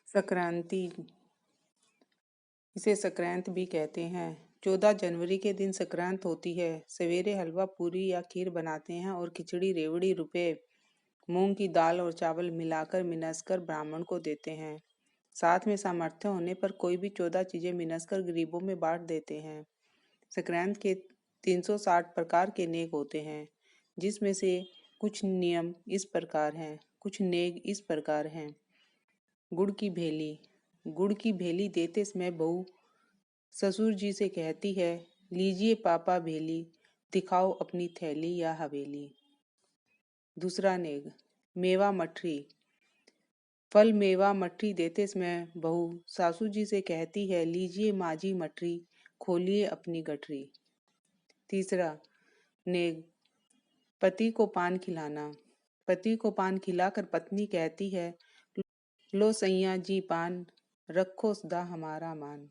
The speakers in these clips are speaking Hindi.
संक्रांति, इसे संक्रांत भी कहते हैं। 14 जनवरी के दिन संक्रांत होती है। सवेरे हलवा पूरी या खीर बनाते हैं और खिचड़ी रेवड़ी रुपए मूंग की दाल और चावल मिलाकर मिनसकर ब्राह्मण को देते हैं। साथ में सामर्थ्य होने पर कोई भी 14 चीजें मिनसकर गरीबों में बांट देते हैं। संक्रांत के 360 प्रकार के नेक होते हैं, जिसमें से कुछ नियम इस प्रकार हैं, कुछ नेक इस प्रकार हैं। गुड़ की भेली। गुड़ की भेली देते समय बहू ससुर जी से कहती है, लीजिए पापा भेली, दिखाओ अपनी थैली या हवेली। दूसरा नेग, मेवा मठरी। फल मेवा मठरी देते समय बहू सासू जी से कहती है, लीजिए माजी मठरी, खोलिए अपनी गठरी। तीसरा नेग, पति को पान खिलाना। पति को पान खिलाकर पत्नी कहती है, लो सैया जी पान, रखो सदा हमारा मान।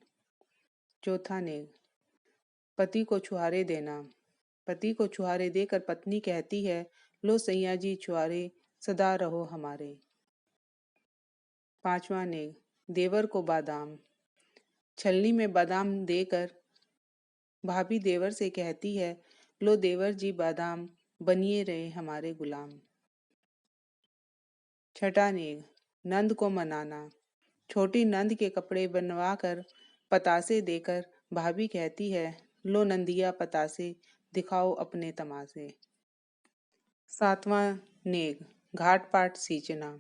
चौथा नेग, पति को छुहारे देना। पति को छुहारे देकर पत्नी कहती है, लो सैया जी छुहारे, सदा रहो हमारे। पांचवा नेग, देवर को बादाम। छलनी में बादाम देकर भाभी देवर से कहती है, लो देवर जी बादाम, बनिए रहे हमारे गुलाम। छठा नेग, नंद को मनाना। छोटी नंद के कपड़े बनवाकर पतासे देकर भाभी कहती है, लो नंदिया पतासे, दिखाओ अपने तमाशे। सातवां नेग, घाट पाट सींचना।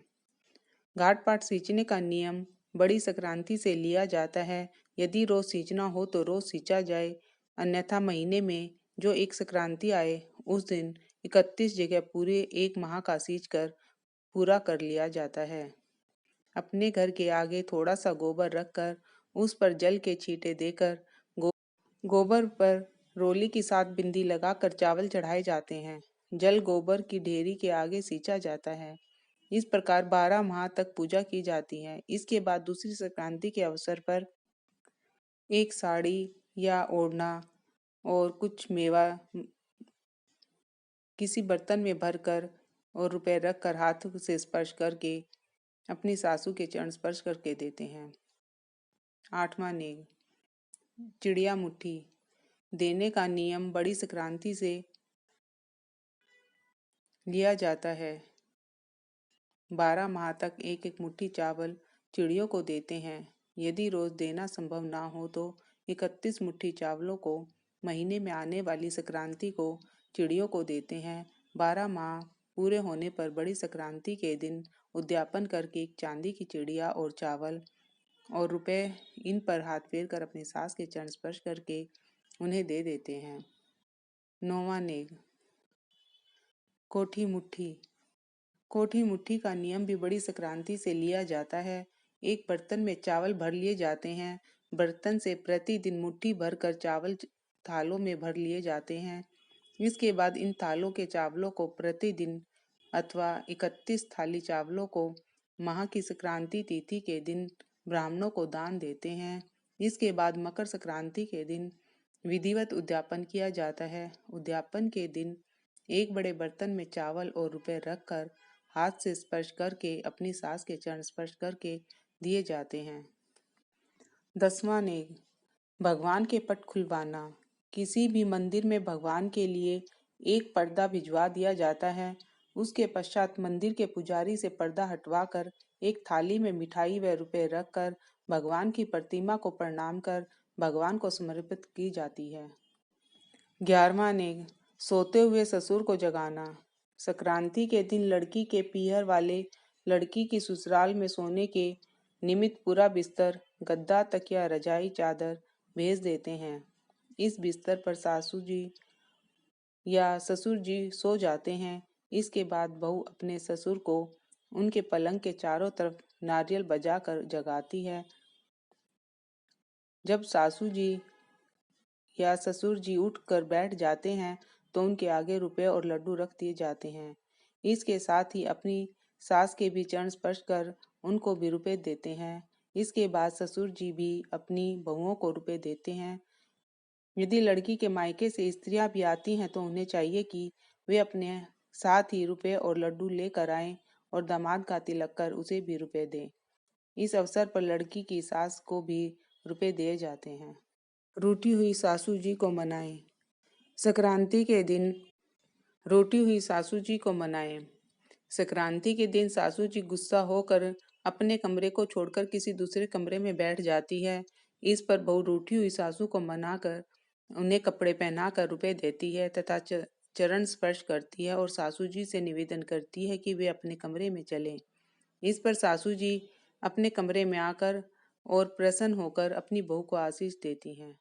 घाट पाट सींचने का नियम बड़ी संक्रांति से लिया जाता है। यदि रोज सींचना हो तो रोज सींचा जाए, अन्यथा महीने में जो एक संक्रांति आए उस दिन 31 जगह पूरे एक माह का सींच कर पूरा कर लिया जाता है। अपने घर के आगे थोड़ा सा गोबर रखकर उस पर जल के छींटे देकर गोबर पर रोली की 7 बिंदी लगाकर चावल चढ़ाए जाते हैं। जल गोबर की ढेरी के आगे सींचा जाता है। इस प्रकार 12 माह तक पूजा की जाती है। इसके बाद दूसरी संक्रांति के अवसर पर एक साड़ी या ओढ़ना और कुछ मेवा किसी बर्तन में भरकर और रुपए रखकर हाथों से स्पर्श करके अपनी सासू के चरण स्पर्श करके देते हैं। आठवां नेग, चिड़िया मुट्ठी। देने का नियम बड़ी संक्रांति से लिया जाता है। 12 माह तक एक एक मुट्ठी चावल चिड़ियों को देते हैं। यदि रोज देना संभव ना हो तो 31 मुट्ठी चावलों को महीने में आने वाली संक्रांति को चिड़ियों को देते हैं। 12 माह पूरे होने पर बड़ी संक्रांति के दिन उद्यापन करके एक चांदी की चिड़िया और चावल और रुपए इन पर हाथ फेर कर अपनी सास के चरण स्पर्श करके उन्हें दे देते हैं। 9वां नेग, कोठी मुट्ठी। कोठी मुट्ठी का नियम भी बड़ी संक्रांति से लिया जाता है। एक बर्तन में चावल भर लिए जाते हैं। बर्तन से प्रतिदिन मुट्ठी भर कर चावल थालों में भर लिए जाते हैं। इसके बाद इन थालों के चावलों को प्रतिदिन अथवा 31 थाली चावलों को माह की संक्रांति तिथि के दिन ब्राह्मणों को दान देते हैं। इसके बाद मकर संक्रांति के दिन विधिवत उद्यापन किया जाता है। उद्यापन के दिन एक बड़े बर्तन में चावल और रुपए रखकर हाथ से स्पर्श करके अपनी सास के चरण स्पर्श करके दिए जाते हैं। 10वां नेग, भगवान के पट खुलवाना। किसी भी मंदिर में भगवान के लिए एक पर्दा भिजवा दिया जाता है। उसके पश्चात मंदिर के पुजारी से पर्दा हटवाकर एक थाली में मिठाई व रुपए रखकर भगवान की प्रतिमा को प्रणाम कर भगवान को समर्पित की जाती है। 11वां नेग, सोते हुए ससुर को जगाना। संक्रांति के दिन लड़की के पीहर वाले लड़की की ससुराल में सोने के निमित्त पूरा बिस्तर, गद्दा, तकिया, रजाई, चादर भेज देते हैं। इस बिस्तर पर सासू जी या ससुर जी सो जाते हैं। इसके बाद बहू अपने ससुर को उनके पलंग के चारों तरफ नारियल बजाकर जगाती है। जब सासू जी या ससुर जी उठकर बैठ जाते हैं तो उनके आगे रुपए और लड्डू रख दिए जाते हैं। इसके साथ ही अपनी सास के भी चरण स्पर्श कर उनको भी रुपए देते हैं। इसके बाद ससुर जी भी अपनी बहुओं को रुपए देते हैं। यदि लड़की के मायके से स्त्रियां भी आती हैं तो उन्हें चाहिए कि वे अपने साथ ही रुपए और लड्डू लेकर आएं और दामाद का तिलक कर उसे भी रुपए दें। इस अवसर पर लड़की की सास को भी रुपए दिए जाते हैं। रूठी हुई सासू जी को मनाएं। संक्रांति के दिन रूठी हुई सासू जी को मनाएं। संक्रांति के दिन सासू जी गुस्सा होकर अपने कमरे को छोड़कर किसी दूसरे कमरे में बैठ जाती है। इस पर बहू रूठी हुई सासू को मनाकर उन्हें कपड़े पहनाकर रुपए देती है तथा चरण स्पर्श करती है और सासू जी से निवेदन करती है कि वे अपने कमरे में चलें। इस पर सासू जी अपने कमरे में आकर और प्रसन्न होकर अपनी बहू को आशीष देती हैं।